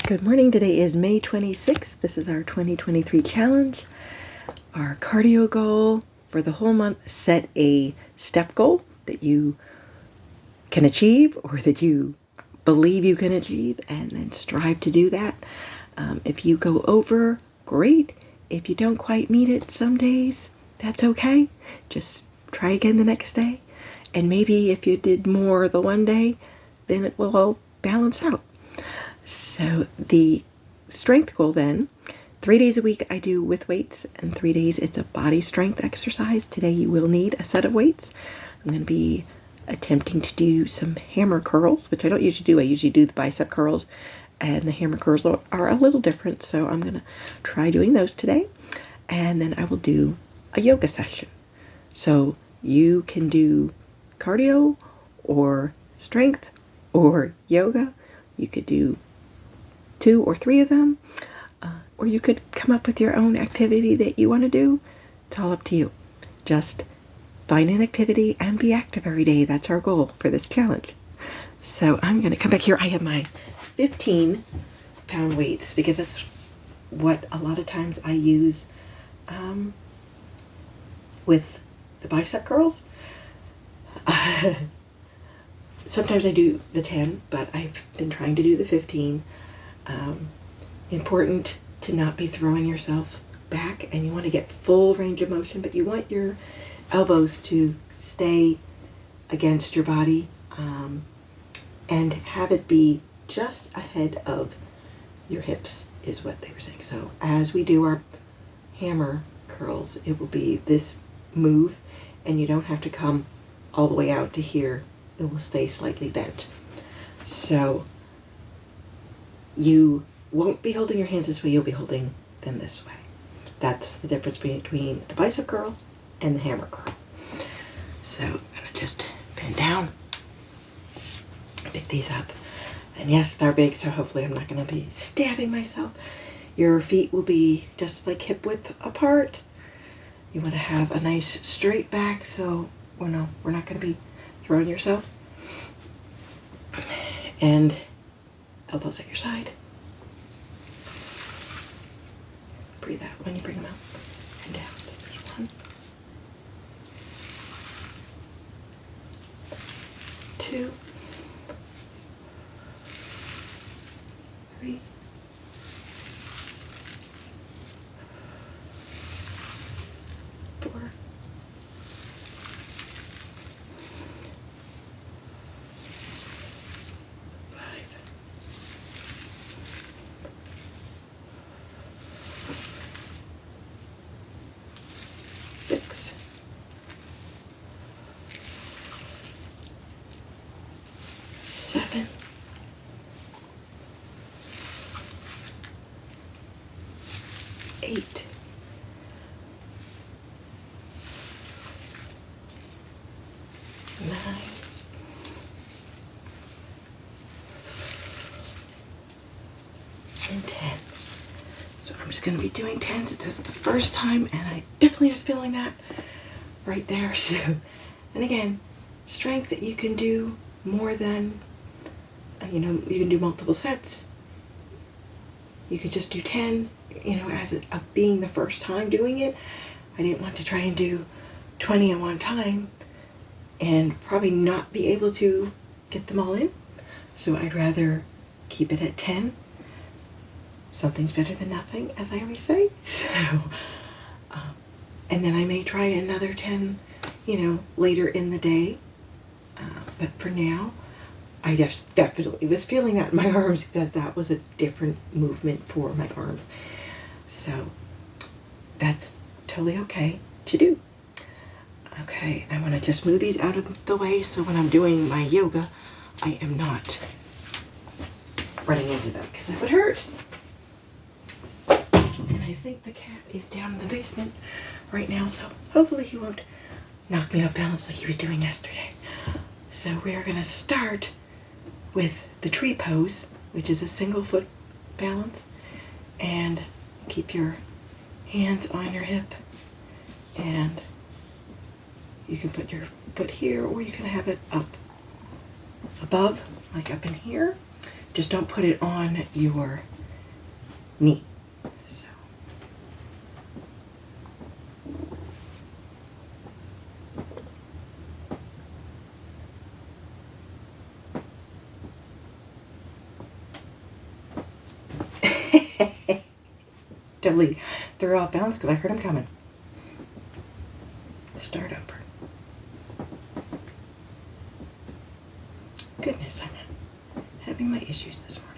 Good morning. Today is May 26th. This is our 2023 challenge. Our cardio goal for the whole month: set a step goal that you can achieve or that you believe you can achieve, and then strive to do that. If you go over, great. If you don't quite meet it some days, that's okay. Just try again the next day. And maybe if you did more the one day, then it will all balance out. So the strength goal then, 3 days a week I do with weights, and 3 days it's a body strength exercise. Today you will need a set of weights. I'm going to be attempting to do some hammer curls, which I don't usually do. I usually do the bicep curls, and the hammer curls are a little different, so I'm going to try doing those today. And then I will do a yoga session. So you can do cardio or strength or yoga. You could do 2 or 3 of them, or you could come up with your own activity that you want to do. It's all up to you. Just find an activity and be active every day. That's our goal for this challenge. So I'm going to come back here. I have my 15-pound weights because that's what a lot of times I use with the bicep curls. Sometimes I do the 10, but I've been trying to do the 15. Important to not be throwing yourself back, and you want to get full range of motion, but you want your elbows to stay against your body, and have it be just ahead of your hips is what they were saying. So as we do our hammer curls, it will be this move, and you don't have to come all the way out to here. It will stay slightly bent. So you won't be holding your hands this way, you'll be holding them this way. That's the difference between the bicep curl and the hammer curl. So I'm going to just bend down, pick these up. And yes, they're big, so hopefully I'm not going to be stabbing myself. Your feet will be just like hip width apart. You want to have a nice straight back, so we're not going to be throwing yourself. And elbows at your side. Breathe out when you bring them out and down. So there's 1, 2, 3, 4, 5, 6, 7, 8, 9, 10. So I'm just going to be doing 10s. It says the first time, and I definitely was feeling that right there. So, and again, strength that you can do more than, you can do multiple sets. You could just do 10, as of being the first time doing it. I didn't want to try and do 20 at one time and probably not be able to get them all in. So I'd rather keep it at 10. Something's better than nothing, as I always say. So, and then I may try another 10, later in the day. But for now, I just definitely was feeling that in my arms, because that was a different movement for my arms. So that's totally okay to do. Okay, I want to just move these out of the way so when I'm doing my yoga, I am not running into them, because that would hurt. And I think the cat is down in the basement right now, so hopefully he won't knock me off balance like he was doing yesterday. So we are going to start with the tree pose, which is a single foot balance, and keep your hands on your hip, and you can put your foot here, or you can have it up above, like up in here. Just don't put it on your knee. So. Totally threw off balance because I heard him coming. Start over. Goodness, I'm having my issues this morning.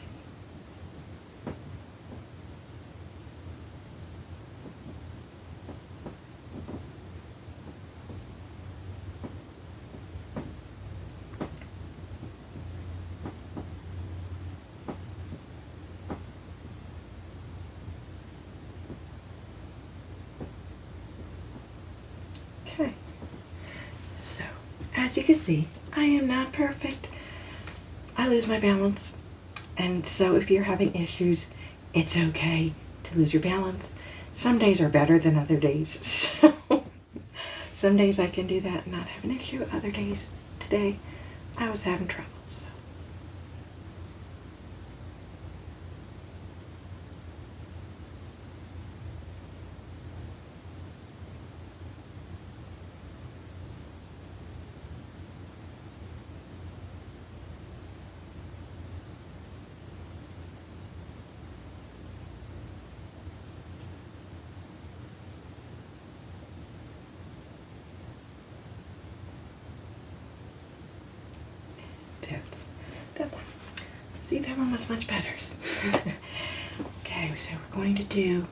Okay, so as you can see, I am not perfect. I lose my balance, and so if you're having issues, it's okay to lose your balance. Some days are better than other days, so some days I can do that and not have an issue. Other days, today, I was having trouble, so. That's that one. See, that one was much better. Okay, so we're going to do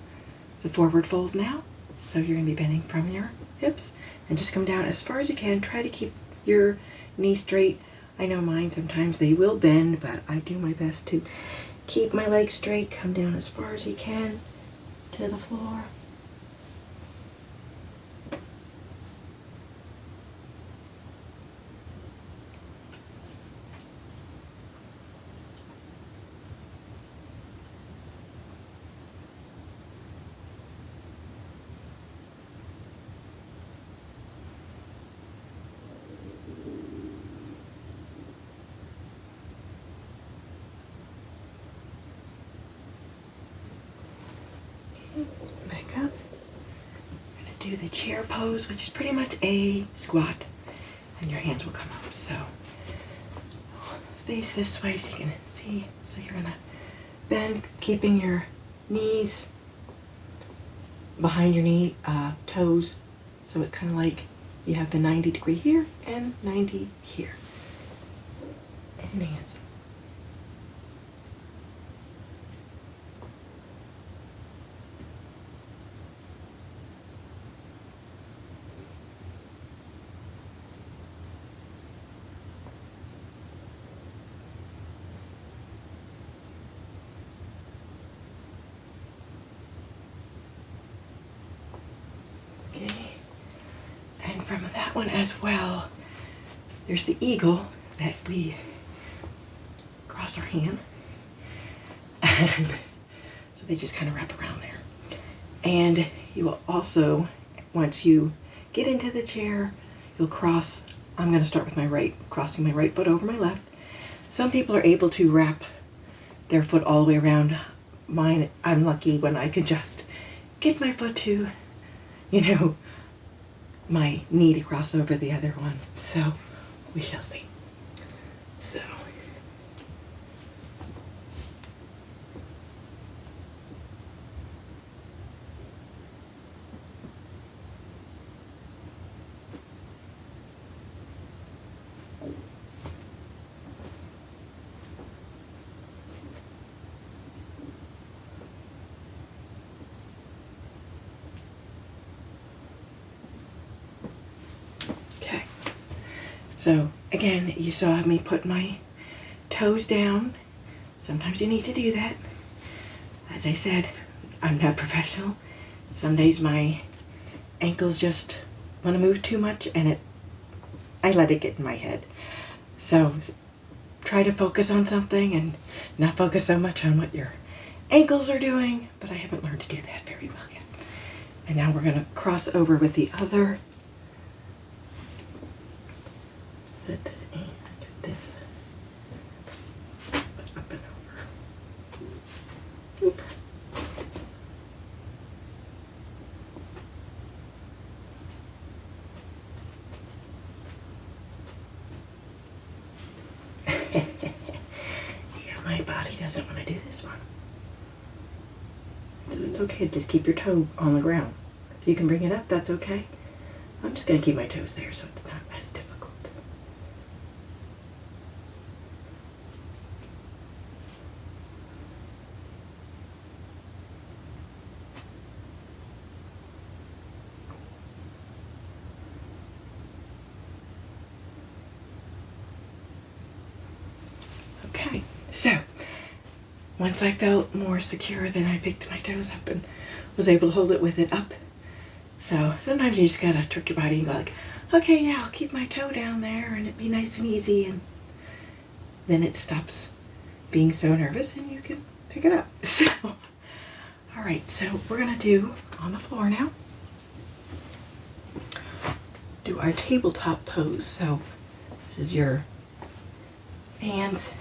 the forward fold now. So you're going to be bending from your hips and just come down as far as you can. Try to keep your knee straight. I know mine, sometimes they will bend, but I do my best to keep my legs straight. Come down as far as you can to the floor. Back up. I'm going to do the chair pose, which is pretty much a squat, and your hands will come up. So face this way so you can see. So you're going to bend, keeping your knees behind your knee, toes. So it's kind of like you have the 90-degree here and 90 here. And hands. And from that one as well, there's the eagle that we cross our hand. And so they just kind of wrap around there. And you will also, once you get into the chair, you'll cross. I'm going to start with my right, crossing my right foot over my left. Some people are able to wrap their foot all the way around. Mine, I'm lucky when I can just get my foot to, my knee to cross over the other one. So we shall see. So. Okay, so again, you saw me put my toes down. Sometimes you need to do that. As I said, I'm not professional. Some days my ankles just want to move too much and I let it get in my head. So try to focus on something and not focus so much on what your ankles are doing, but I haven't learned to do that very well yet. And now we're going to cross over with the other. Sit and get this up and over. Oop. this one. So it's okay to just keep your toe on the ground. If you can bring it up, that's okay. I'm just going to keep my toes there so it's not as difficult. Okay, so once I felt more secure, then I picked my toes up and was able to hold it with it up. So sometimes you just gotta trick your body and go like, okay, yeah, I'll keep my toe down there and it'd be nice and easy, and then it stops being so nervous and you can pick it up. So, all right, so we're gonna do on the floor now, do our tabletop pose. So this is your hands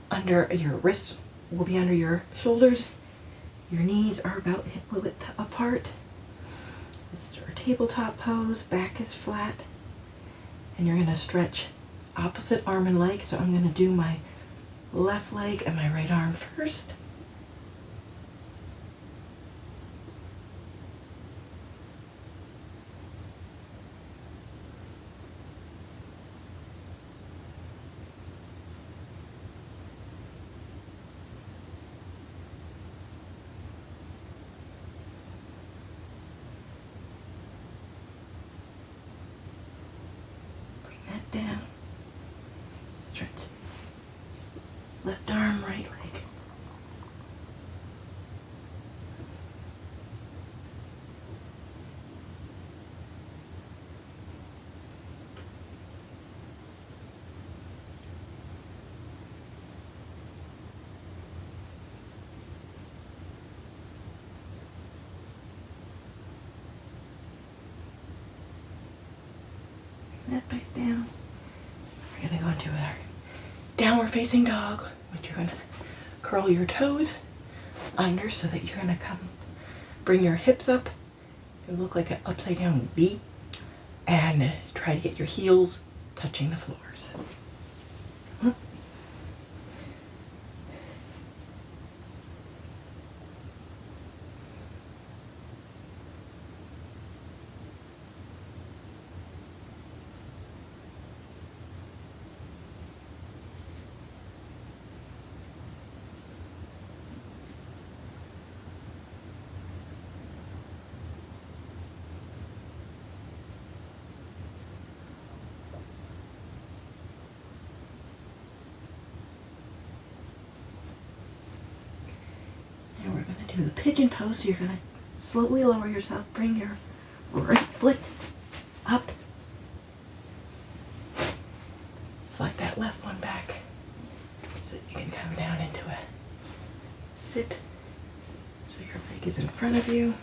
under your wrists, will be under your shoulders. Your knees are about hip width apart. This is our tabletop pose. Back is flat. And you're going to stretch opposite arm and leg. So I'm going to do my left leg and my right arm first. Down, stretch left arm, right leg. Bring that back down. We're going to go into our downward facing dog, which you're going to curl your toes under so that you're going to come, bring your hips up. It'll look like an upside down V, and try to get your heels touching the floors. And we're going to do the pigeon pose. So you're going to slowly lower yourself, bring your right foot up, slide that left one back so that you can come down into a sit. So your leg is in front of you.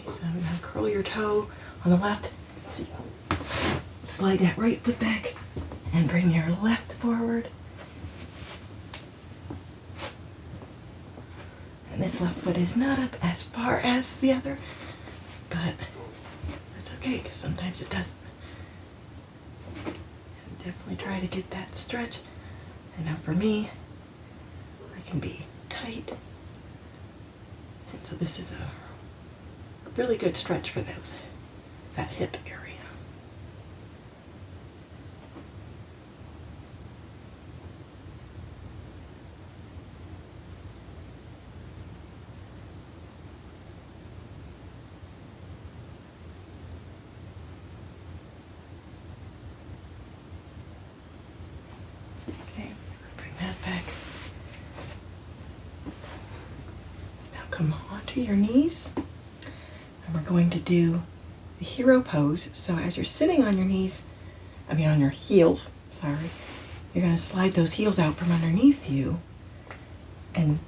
So now curl your toe on the left. So slide that right foot back and bring your left forward. And this left foot is not up as far as the other, but that's okay because sometimes it doesn't. And definitely try to get that stretch. And now for me, I can be tight. And so this is a really good stretch for that hip area. Okay, bring that back. Now come onto your knees. And we're going to do the hero pose. So as you're sitting on your knees, on your heels, sorry, you're going to slide those heels out from underneath you and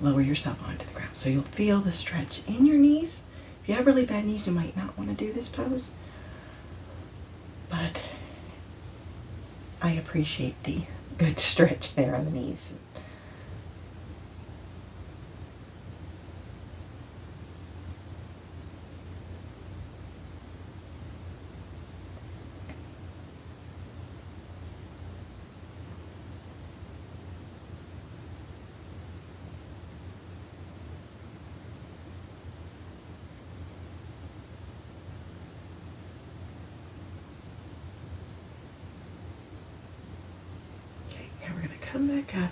lower yourself onto the ground. So you'll feel the stretch in your knees. If you have really bad knees, you might not want to do this pose. But I appreciate the good stretch there on the knees. Now we're going to come back up.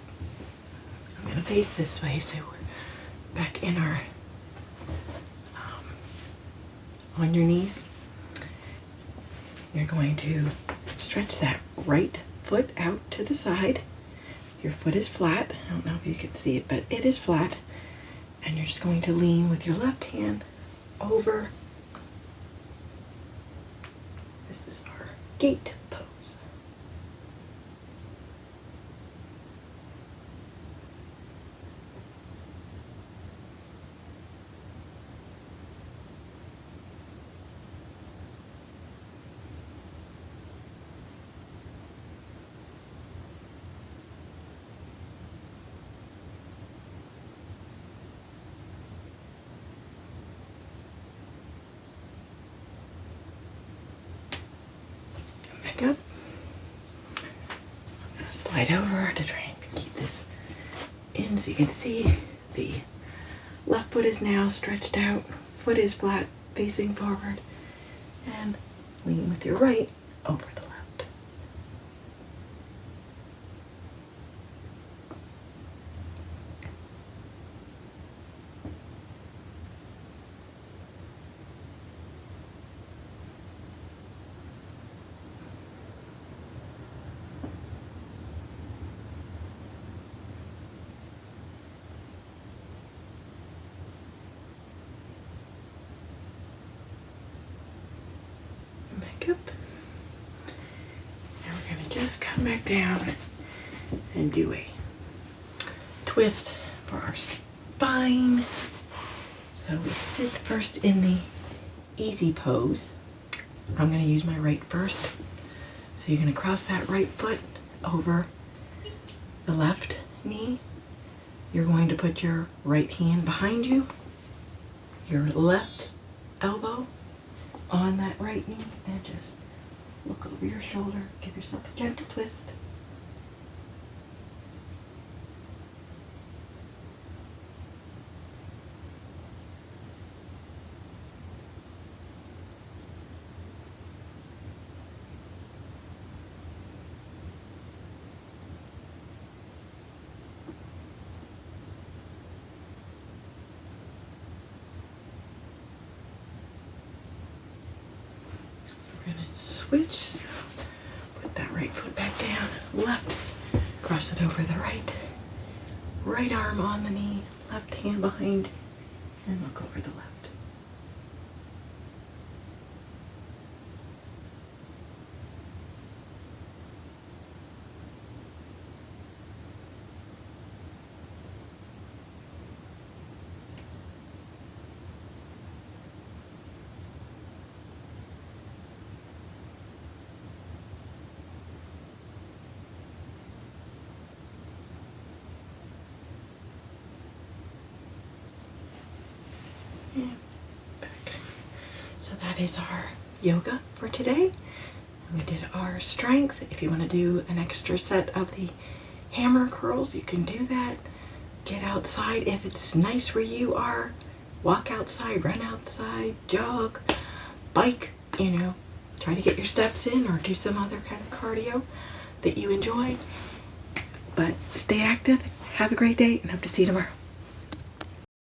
I'm going to face this way so we're back in our, on your knees. You're going to stretch that right foot out to the side. Your foot is flat. I don't know if you can see it, but it is flat. And you're just going to lean with your left hand over. This is our gate pose. Up. I'm going to slide over to try and keep this in so you can see the left foot is now stretched out, foot is flat, facing forward, and lean with your right over the left. Up. Now we're going to just come back down and do a twist for our spine. So we sit first in the easy pose. I'm going to use my right first. So you're going to cross that right foot over the left knee. You're going to put your right hand behind you, your left elbow on that right knee, and just look over your shoulder. Give yourself a gentle twist. We're going to switch, so put that right foot back down, left, cross it over the right arm on the knee, left hand behind, and look over the left. And back. So that is our yoga for today. We did our strength. If you want to do an extra set of the hammer curls, you can do that. Get outside if it's nice where you are. Walk outside, run outside, jog, bike, try to get your steps in or do some other kind of cardio that you enjoy. But stay active, have a great day, and hope to see you tomorrow.